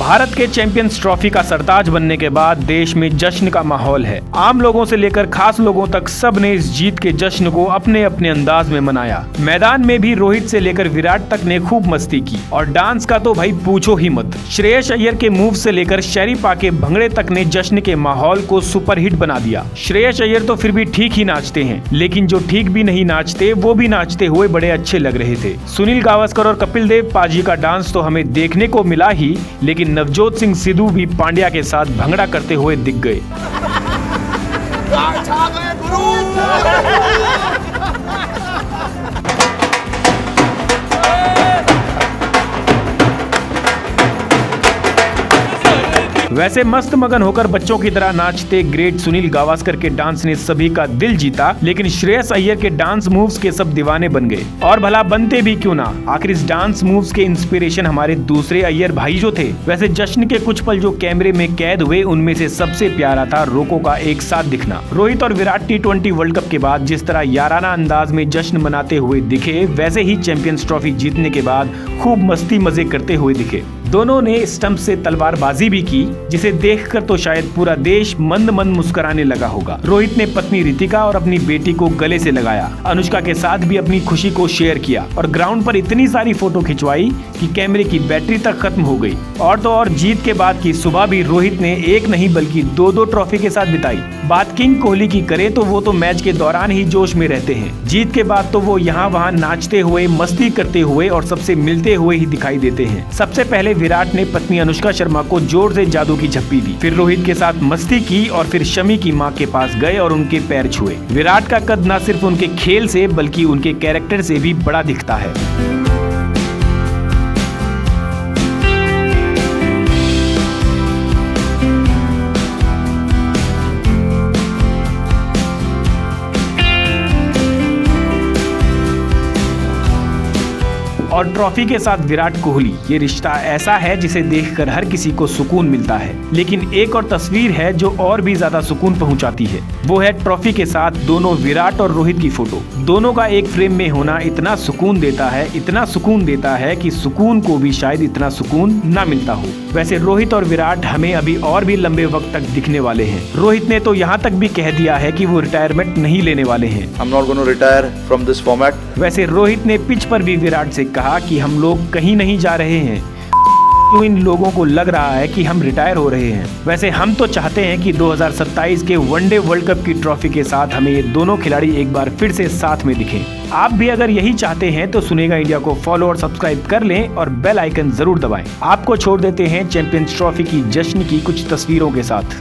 भारत के champions trophy का सरताज बनने के बाद देश में जश्न का माहौल है। आम लोगों से लेकर खास लोगों तक सब ने इस जीत के जश्न को अपने अपने अंदाज में मनाया। मैदान में भी रोहित से लेकर विराट तक ने खूब मस्ती की और डांस का तो भाई पूछो ही मत। श्रेयस अय्यर के मूव से लेकर शरीफा के भंगड़े तक ने जश्न के माहौल को सुपरहिट बना दिया। श्रेयस अय्यर तो फिर भी ठीक ही नाचते हैं, लेकिन जो ठीक भी नहीं नाचते वो भी नाचते हुए बड़े अच्छे लग रहे थे। सुनील गावस्कर और कपिल देव पाजी का डांस तो हमें देखने को मिला ही, लेकिन नवजोत सिंह सिद्धू भी पांड्या के साथ भंगड़ा करते हुए दिख गए। वैसे मस्त मगन होकर बच्चों की तरह नाचते ग्रेट सुनील गावस्कर के डांस ने सभी का दिल जीता, लेकिन श्रेयस अय्यर के डांस मूव्स के सब दीवाने बन गए। और भला बनते भी क्यों ना, आखिर इस डांस मूव्स के इंस्पिरेशन हमारे दूसरे अय्यर भाई जो थे। वैसे जश्न के कुछ पल जो कैमरे में कैद हुए, उनमें से सबसे प्यारा था रोको का एक साथ दिखना। रोहित और विराट T20 वर्ल्ड कप के बाद जिस तरह याराना अंदाज में जश्न मनाते हुए दिखे, वैसे ही चैंपियंस ट्रॉफी जीतने के बाद खूब मस्ती मजे करते हुए दिखे। दोनों ने स्टंप से तलवारबाजी भी की, जिसे देखकर तो शायद पूरा देश मंद मंद मुस्कुराने लगा होगा। रोहित ने पत्नी रितिका और अपनी बेटी को गले से लगाया, अनुष्का के साथ भी अपनी खुशी को शेयर किया और ग्राउंड पर इतनी सारी फोटो खिंचवाई कि कैमरे की बैटरी तक खत्म हो गई। और तो और जीत के बाद की सुबह भी रोहित ने एक नहीं बल्कि दो ट्रॉफी के साथ बिताई। बात किंग कोहली की करे तो वो तो मैच के दौरान ही जोश में रहते हैं। जीत के बाद तो वो यहाँ वहाँ नाचते हुए, मस्ती करते हुए और सबसे मिलते हुए ही दिखाई देते हैं। सबसे पहले विराट ने पत्नी अनुष्का शर्मा को जोर से जादू की झप्पी दी, फिर रोहित के साथ मस्ती की और फिर शमी की मां के पास गए और उनके पैर छुए। विराट का कद न सिर्फ उनके खेल से बल्कि उनके कैरेक्टर से भी बड़ा दिखता है। और ट्रॉफी के साथ विराट कोहली, ये रिश्ता ऐसा है जिसे देखकर हर किसी को सुकून मिलता है। लेकिन एक और तस्वीर है जो और भी ज्यादा सुकून पहुंचाती है, वो है ट्रॉफी के साथ दोनों विराट और रोहित की फोटो। दोनों का एक फ्रेम में होना इतना सुकून देता है, इतना सुकून देता है कि सुकून को भी शायद इतना सुकून ना मिलता हो। वैसे रोहित और विराट हमें अभी और भी लंबे वक्त तक दिखने वाले हैं। रोहित ने तो यहाँ तक भी कह दिया है कि वो रिटायरमेंट नहीं लेने वाले हैं। I'm not going to retire from this format. वैसे रोहित ने पिच पर भी विराट से कहा कि हम लोग कहीं नहीं जा रहे हैं, क्यों इन लोगों को लग रहा है कि हम रिटायर हो रहे हैं। वैसे हम तो चाहते हैं कि 2027 के वनडे वर्ल्ड कप की ट्रॉफी के साथ हमें ये दोनों खिलाड़ी एक बार फिर से साथ में दिखें। आप भी अगर यही चाहते हैं तो सुनेगा इंडिया को फॉलो और सब्सक्राइब कर लें और बेल आइकन जरूर दबाएं। आपको छोड़ देते हैं चैंपियंस ट्रॉफी की जश्न की कुछ तस्वीरों के साथ।